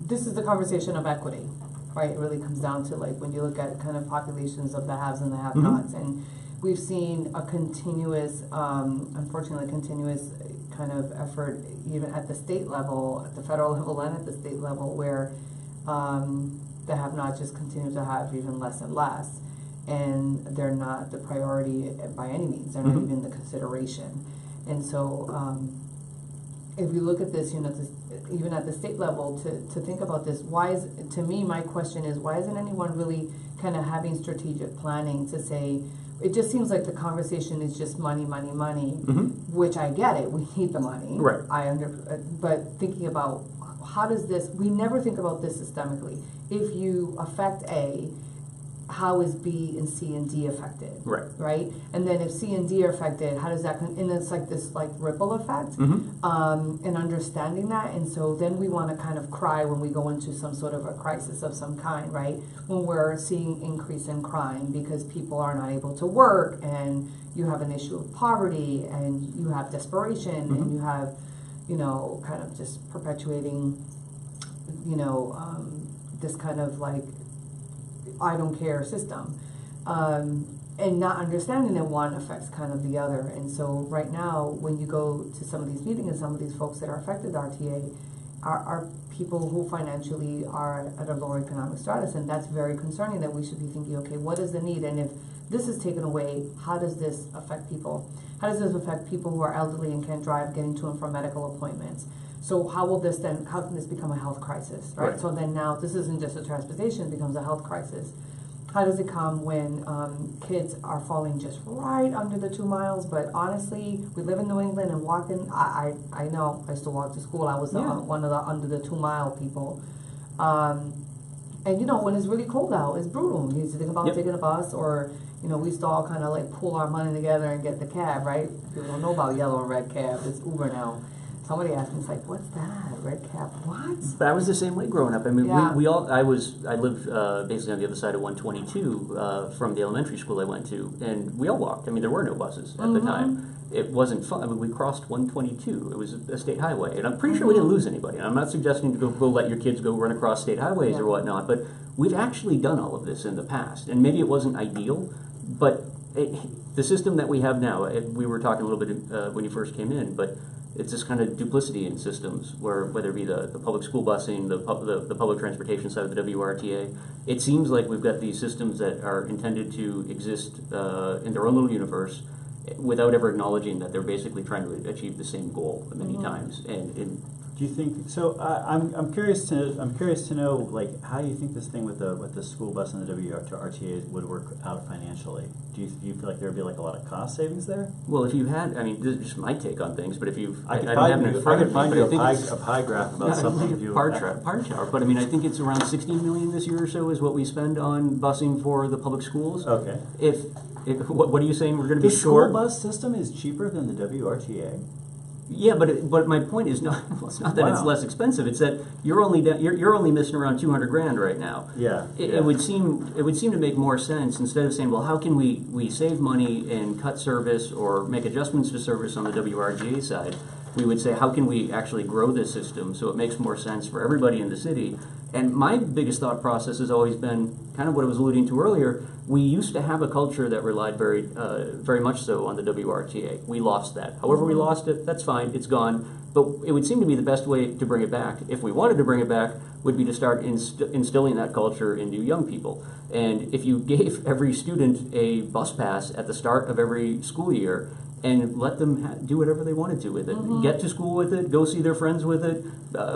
this is the conversation of equity, right? It really comes down to like when you look at kind of populations of the haves and the have-nots, and we've seen a continuous, unfortunately, continuous kind of effort even at the state level, at the federal level, and at the state level, where the have-nots just continue to have even less and less. And they're not the priority by any means. They're not even the consideration. And so, if you look at this, even at the state level, to think about this, to me, my question is, why isn't anyone really kind of having strategic planning to say, it just seems like the conversation is just money, money, money, which I get it, we need the money. Right. But thinking about, how does this, we never think about this systemically. If you affect A, how is B and C and D affected? Right. Right? And then if C and D are affected, how does that, and it's like this like ripple effect, and understanding that. And so then we want to kind of cry when we go into some sort of a crisis of some kind, right? When we're seeing increase in crime because people are not able to work, and you have an issue of poverty, and you have desperation, and you have, you know, kind of just perpetuating, you know, this kind of like I don't care system, and not understanding that one affects kind of the other. And so right now, when you go to some of these meetings, and some of these folks that are affected with RTA are people who financially are at a lower economic status, and that's very concerning. That we should be thinking, okay, what is the need, and if this is taken away, how does this affect people? How does this affect people who are elderly and can't drive, getting to and from medical appointments? So how will this then, how can this become a health crisis, right? So then now this isn't just a transportation, it becomes a health crisis. How does it come when kids are falling just right under the 2 miles? But honestly, we live in New England, and walking, I know, I used to walk to school. I was one of the under the 2 mile people. And you know, when it's really cold out, it's brutal. You used to think about taking a bus, or, you know, we used to all kind of like pool our money together and get the cab, right? People don't know about yellow and red cab. It's Uber now. Somebody asked me, it's like, what's that? Red cab? What? But I was the same way growing up. I mean, we all, I lived basically on the other side of 122 from the elementary school I went to, and we all walked. I mean, there were no buses at the time. It wasn't fun. I mean, we crossed 122. It was a state highway, and I'm pretty sure we didn't lose anybody. And I'm not suggesting to go let your kids go run across state highways or whatnot, but we've actually done all of this in the past, and maybe it wasn't ideal, but the system that we have now, we were talking a little bit when you first came in, but it's this kind of duplicity in systems where, whether it be the public school busing, the public transportation side of the WRTA, it seems like we've got these systems that are intended to exist in their own little universe without ever acknowledging that they're basically trying to achieve the same goal many times. And do you think so? I'm curious to know, like, how do you think this thing with the school bus and the WRTA would work out financially? Do you feel like there would be like a lot of cost savings there? well, if you had, I mean, this is just my take on things, but if you've, I could don't have it in front of me, find but you I think it's- a pie graph about I something. think If you pie chart, but I mean, I think it's around 16 million this year or so is what we spend on busing for the public schools. Okay. What are you saying? We're going to The be school short? bus system is cheaper than the WRTA. Yeah, but my point is not. Well, it's not that it's less expensive. It's that you're only missing around 200 grand right now. Yeah. It would seem to make more sense, instead of saying, well, how can we save money and cut service or make adjustments to service on the WRGA side? We would say, how can we actually grow this system so it makes more sense for everybody in the city? And my biggest thought process has always been kind of what I was alluding to earlier. We used to have a culture that relied very much so on the WRTA. We lost that. However we lost it, that's fine, it's gone. But it would seem to me the best way to bring it back, if we wanted to bring it back, would be to start instilling that culture into young people. And if you gave every student a bus pass at the start of every school year, and let them do whatever they wanted to with it. Get to school with it, go see their friends with it,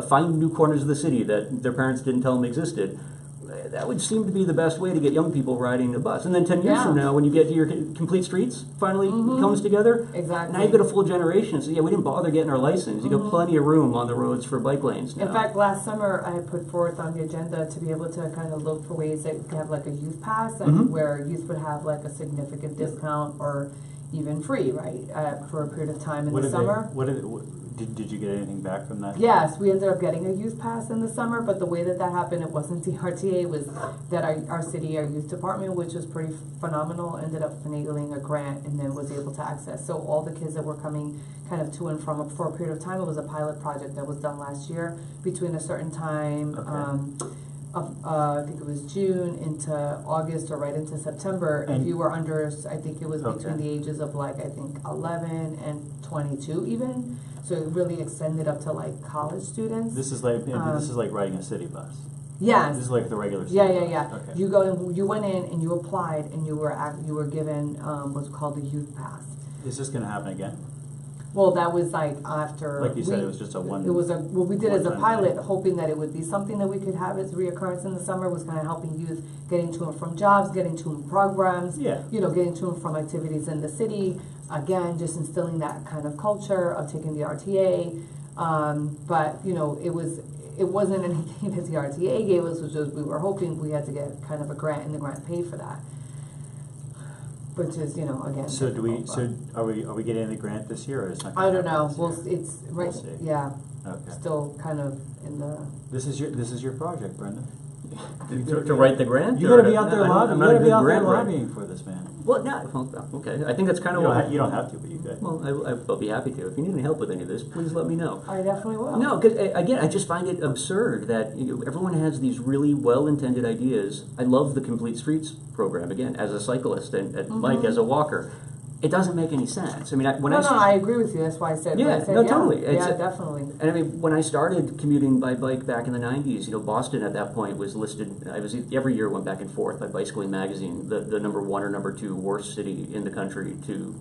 find new corners of the city that their parents didn't tell them existed. That would seem to be the best way to get young people riding a bus. And then 10 years from now, when you get to your complete streets, finally comes together, now you've got a full generation. So yeah, we didn't bother getting our license. You got plenty of room on the roads for bike lanes now. In fact, last summer I put forth on the agenda to be able to kind of look for ways that you could have like a youth pass, and where youth would have like a significant discount or even free, right, for a period of time in the summer. Did you get anything back from that? Yes, we ended up getting a youth pass in the summer, but the way that happened, it wasn't the RTA, it was that our city, our youth department, which was pretty phenomenal, ended up finagling a grant and then was able to access. So all the kids that were coming kind of to and from for a period of time, it was a pilot project that was done last year between a certain time, I think it was June into August or right into September. And if you were under, I think it was between the ages of like, I think 11 and 22 even. So it really extended up to like college students. This is like riding a city bus. Yes. This is like the regular city Yeah. bus. Okay. You went in and you applied and you were given what's called a youth pass. Is this going to happen again? Well, that was like after. Like you said, it was just a one. It was what we did as a pilot, thing. hoping that it would be something that we could have as reoccurrence in the summer. Was kind of helping youth getting to and from jobs, getting to and programs. Yeah. Getting to and from activities in the city. Again, just instilling that kind of culture of taking the RTA. But it it wasn't anything that the RTA gave us, which was, we were hoping we had to get kind of a grant, and the grant paid for that. Which is, you know, again. So do we, difficult, so are we getting the grant this year, or it's not but gonna I don't happen know, this well, year? it's, right, see. yeah, Okay. still kind of in the, This is your project, Brenda. To write the grant? You or gotta be to- out there I don't- lobbying, I'm you not a gotta be good out there grant writer. lobbying for this, man. Well, no, well, okay, I think that's kind You of don't, what. you don't have to, but you could. Well, I'll be happy to. If you need any help with any of this, please let me know. I definitely will. No, because again, I just find it absurd that everyone has these really well-intended ideas. I love the Complete Streets program, again, as a cyclist and Mike as a walker. It doesn't make any sense. I mean, I agree with you, that's why I said, Yeah, I said, no, yeah, totally. yeah, It's- definitely. And I mean, when I started commuting by bike back in the 90s, Boston at that point was listed, I was every year went back and forth by Bicycling Magazine, the number 1 or number 2 worst city in the country to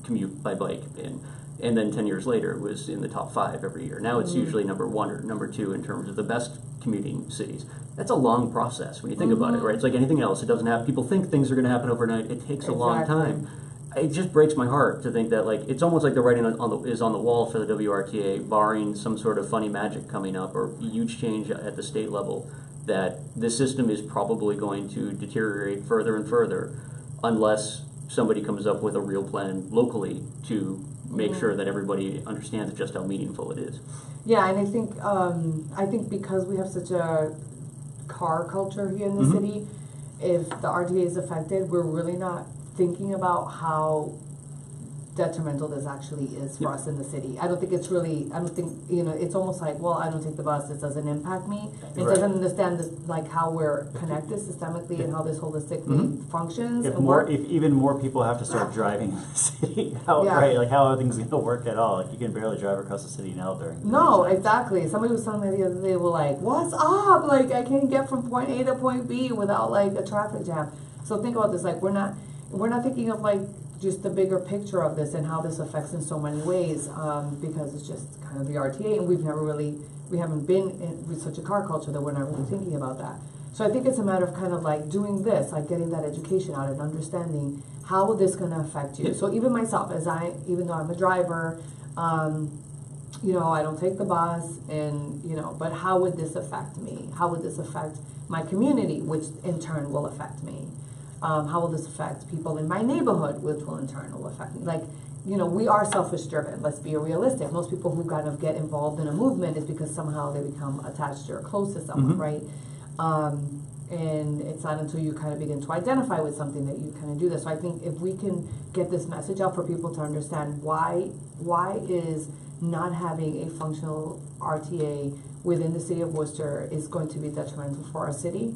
commute by bike in. And then 10 years later, it was in the top 5 every year. Now it's usually number 1 or number 2 in terms of the best commuting cities. That's a long process when you think about it, right? It's like anything else. It doesn't have, people think things are going to happen overnight. It takes a long Exactly. time. It just breaks my heart to think that, like, it's almost like the writing is on the wall for the WRTA, barring some sort of funny magic coming up or huge change at the state level, that this system is probably going to deteriorate further and further unless somebody comes up with a real plan locally to make sure that everybody understands just how meaningful it is. Yeah, and I think because we have such a car culture here in the city, if the RTA is affected, we're really not thinking about how detrimental this actually is for us in the city. I don't think, it's almost like, well, I don't take the bus, it doesn't impact me. It Right. doesn't understand this, like how we're connected systemically and how this holistic thing functions If and more, works. if even more people have to start driving in the city, how, Yeah. right, like how are things gonna work at all? Like you can barely drive across the city now during. No, exactly. Somebody was telling me the other day, were like, what's up? Like, I can't get from point A to point B without like a traffic jam. So think about this, like we're not thinking of like just the bigger picture of this and how this affects in so many ways, because it's just kind of the RTA, and we haven't been with such a car culture that we're not really thinking about that. So I think it's a matter of kind of like doing this, like getting that education out and understanding how this gonna affect you. Yeah. So even myself, even though I'm a driver, I don't take the bus, and but how would this affect me? How would this affect my community, which in turn will affect me? How will this affect people in my neighborhood, which will in turn will affect me? Like, we are selfish driven, let's be realistic. Most people who kind of get involved in a movement is because somehow they become attached to or close to someone, right? And it's not until you kind of begin to identify with something that you kind of do this. So I think if we can get this message out for people to understand why is not having a functional RTA within the city of Worcester is going to be detrimental for our city.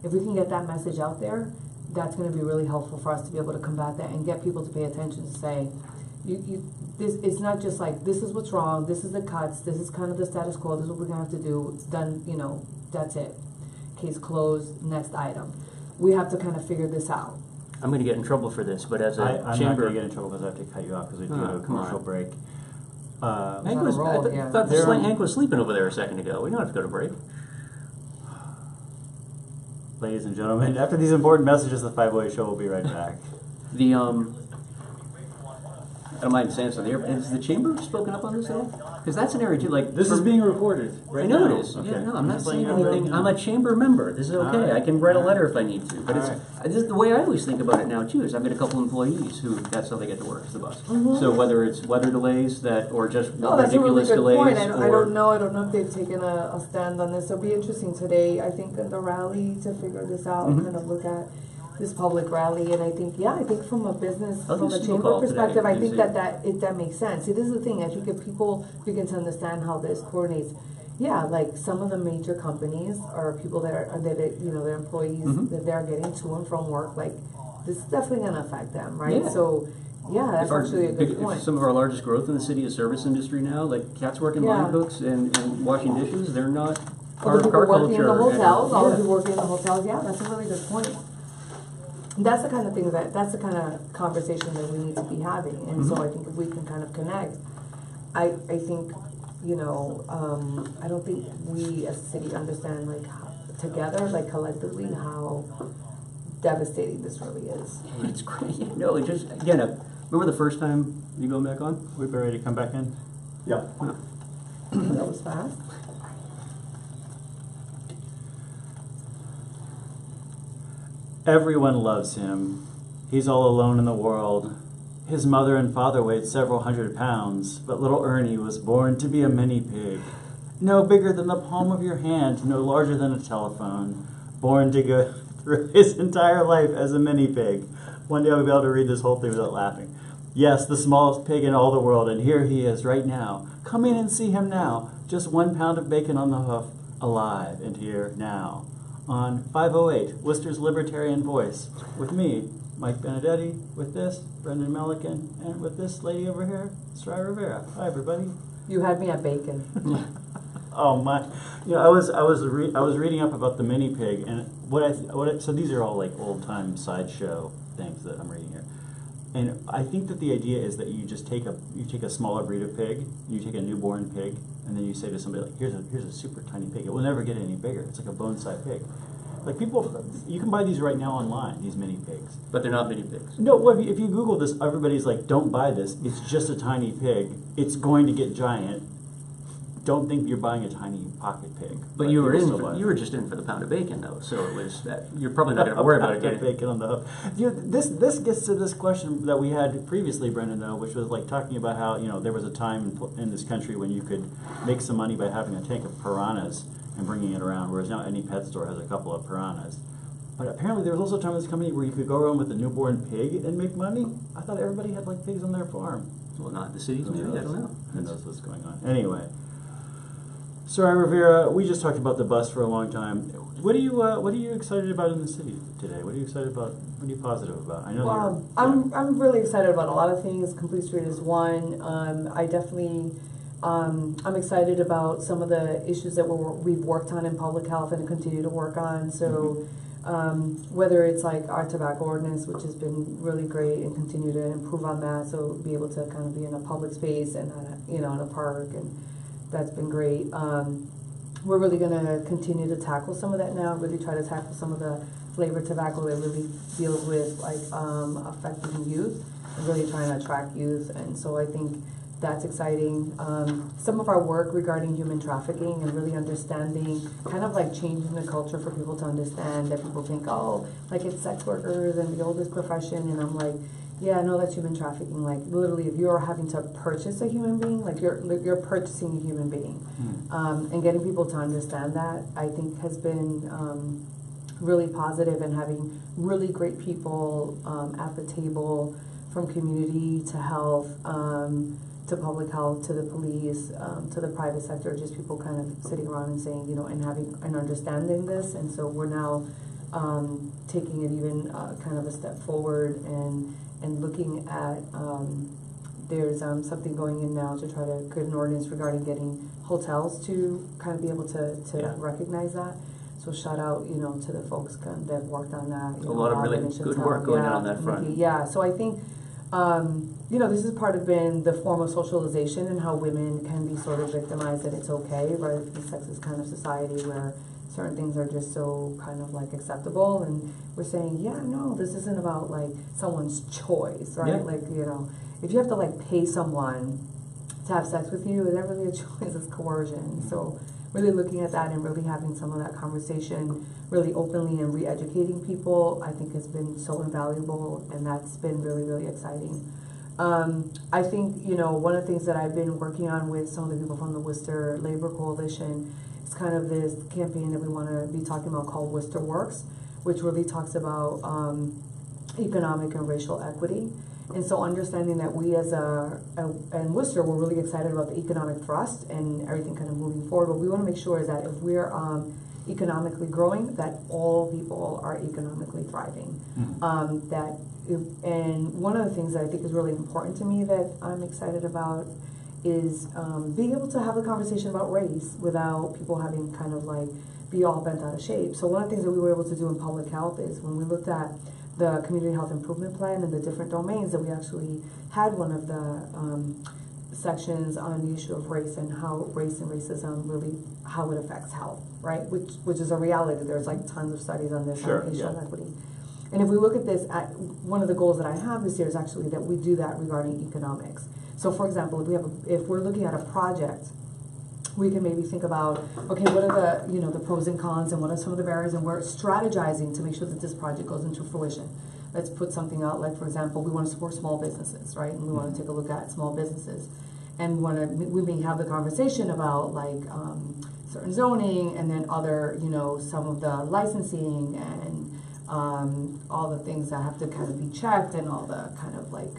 If we can get that message out there, that's going to be really helpful for us to be able to combat that and get people to pay attention to say, this it's not just like, this is what's wrong, this is the cuts, this is kind of the status quo, this is what we're going to have to do, it's done, that's it. Case closed, next item. We have to kind of figure this out. I'm going to get in trouble for this, but as a I'm not chamber... gonna get in trouble because I have to cut you off because we do have a come on. commercial break. Hank was, roll, I yeah. thought They're on- Hank was sleeping over there a second ago. We don't have to go to break. Ladies and gentlemen, after these important messages, the 508 show will be right back. The I don't mind saying something here. Has the chamber spoken up on this at all? Because that's an area too. Like This is being recorded right I know now. it is. Okay. Yeah, no, I'm not Just saying letting you know. anything. I'm a chamber member. This is okay. All right. I can write a All letter right. if I need to. But All it's right. this is the way I always think about it now too. Is I've got a couple employees who that's how they get to work is the bus. So whether it's weather delays or just No, that's a really ridiculous good delays point. or I don't know if they've taken a stand on this. It'll be interesting today, I think, in the rally to figure this out, kind of look at this public rally. And I think from a business, I'll from do a a chamber call today perspective, I and think see. that makes sense. See, this is the thing. I think if people begin to understand how this coordinates, like some of the major companies or people that are their employees that they're getting to and from work, like this is definitely going to affect them, right? Yeah. So that's If our actually a good if point. some of our largest growth in the city is service industry now, like cats working Yeah. line hooks and washing dishes. They're not All the people car working in the culture. hotels, all the Yeah. people working in the hotels, that's a really good point. That's the kind of thing that's the kind of conversation that we need to be having. And so I think if we can kind of connect, I think, I don't think we as a city understand like together, like collectively, how devastating this really is. It's great. No, it just again. Remember the first time you going back on? We ready to come back in? Yeah. That was fast. Everyone loves him. He's all alone in the world. His mother and father weighed several 100 pounds, but little Ernie was born to be a mini pig. No bigger than the palm of your hand, no larger than a telephone. Born to go through his entire life as a mini pig. One day I'll be able to read this whole thing without laughing. Yes, the smallest pig in all the world, and here he is right now. Come in and see him now. Just 1 pound of bacon on the hoof, alive and here now. On 508, Worcester's Libertarian Voice, with me, Mike Benedetti, with this, Brendan Melican, and with this lady over here, Sarai Rivera. Hi, everybody. You had me at bacon. Oh my! You know, I was reading up about the mini pig, and so these are all like old time sideshow things that I'm reading here, and I think that the idea is that you just take a smaller breed of pig, you take a newborn pig, and then you say to somebody like, here's a super tiny pig. It will never get any bigger. It's like a bone-sized pig. Like people, you can buy these right now online. These mini pigs. But they're not mini pigs. No, well, if you Google this, everybody's like, don't buy this. It's just a tiny pig. It's going to get giant. Don't think you're buying a tiny pocket pig. But you were just in for the pound of bacon, though. So it was that you're probably not going to worry about it getting bacon on the hoof. You know, this gets to this question that we had previously, Brendan, though, which was like talking about how there was a time in this country when you could make some money by having a tank of piranhas and bringing it around, whereas now any pet store has a couple of piranhas. But apparently there was also a time in this company where you could go around with a newborn pig and make money. I thought everybody had like pigs on their farm. Well, not in the cities, maybe. I don't know. Who knows what's going on? Anyway. Sarai Rivera, we just talked about the bus for a long time. What are you excited about in the city today? What are you excited about? What are you positive about? I know I'm really excited about a lot of things. Complete Street is one. I definitely I'm excited about some of the issues that we've worked on in public health and continue to work on. So whether it's like our tobacco ordinance, which has been really great, and continue to improve on that, so be able to kind of be in a public space and in a park, and that's been great. We're really going to continue to tackle some of that now, really try to tackle some of the flavored tobacco that really deals with like affecting youth and really trying to attract youth. And so I think that's exciting. Some of our work regarding human trafficking and really understanding, kind of like changing the culture for people to understand that people think, oh, like it's sex workers and the oldest profession, and I'm like, yeah, no, that's human trafficking. Like literally, if you're having to purchase a human being, like you're purchasing a human being, and getting people to understand that, I think has been really positive, and having really great people at the table, from community to health, to public health, to the police, to the private sector, just people kind of sitting around and saying, and having and understanding this. And so we're now taking it even kind of a step forward and looking at, there's something going in now to try to create an ordinance regarding getting hotels to kind of be able to recognize that. So shout out, to the folks that worked on that. A lot of really good work going on that front. Yeah, so I think, this is part of been the form of socialization and how women can be sort of victimized, that it's okay, right? The sexist kind of society where certain things are just so kind of like acceptable, and we're saying, yeah, no, this isn't about like someone's choice, right? Yeah. Like, if you have to like pay someone to have sex with you, is that really a choice? It's coercion. So really looking at that and really having some of that conversation really openly and re-educating people, I think has been so invaluable, and that's been really, really exciting. I think, one of the things that I've been working on with some of the people from the Worcester Labor Coalition is kind of this campaign that we want to be talking about called Worcester Works, which really talks about economic and racial equity. And so understanding that we as and Worcester, we're really excited about the economic thrust and everything kind of moving forward. What we want to make sure is that if we're economically growing, that all people are economically thriving. And one of the things that I think is really important to me that I'm excited about is being able to have a conversation about race without people having kind of like be all bent out of shape. So one of the things that we were able to do in public health is when we looked at the community health improvement plan and the different domains, that we actually had one of the sections on the issue of race and how race and racism really, how it affects health, right? Which is a reality. There's like tons of studies on this, on racial equity. And if we look at this, one of the goals that I have this year is actually that we do that regarding economics. So for example, if we're looking at a project we can maybe think about, okay, what are the, the pros and cons and what are some of the barriers, and we're strategizing to make sure that this project goes into fruition. Let's put something out, like for example, we want to support small businesses, right? And we want to take a look at small businesses. And we may have the conversation about like certain zoning, and then other, some of the licensing and all the things that have to kind of be checked, and all the kind of like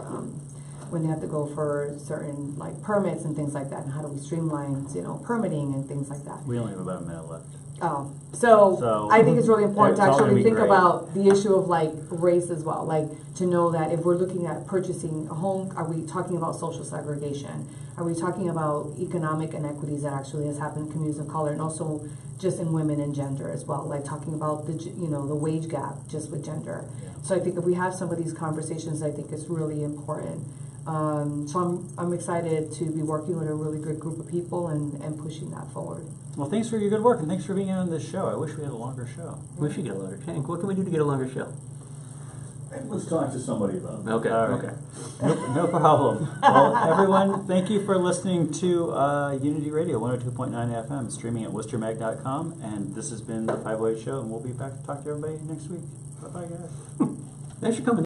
when they have to go for certain like permits and things like that, and how do we streamline, permitting and things like that. We only have about a minute left. Oh, so I think it's really important to it's all gonna actually be think great. about the issue of like race as well, like to know that if we're looking at purchasing a home, are we talking about social segregation? Are we talking about economic inequities that actually has happened in communities of color, and also just in women and gender as well, like talking about the wage gap just with gender. So I think if we have some of these conversations, I think it's really important. So I'm excited to be working with a really good group of people and pushing that forward. Well, thanks for your good work, and thanks for being on this show. I wish we had a longer show. We should get a longer. Hank, what can we do to get a longer show? Let's talk to somebody about it. Okay. All right. Okay. No problem. Well, everyone, thank you for listening to Unity Radio 102.9 FM, streaming at worcestermag.com. And this has been the 508 Show, and we'll be back to talk to everybody next week. Bye-bye, guys. Thanks for coming.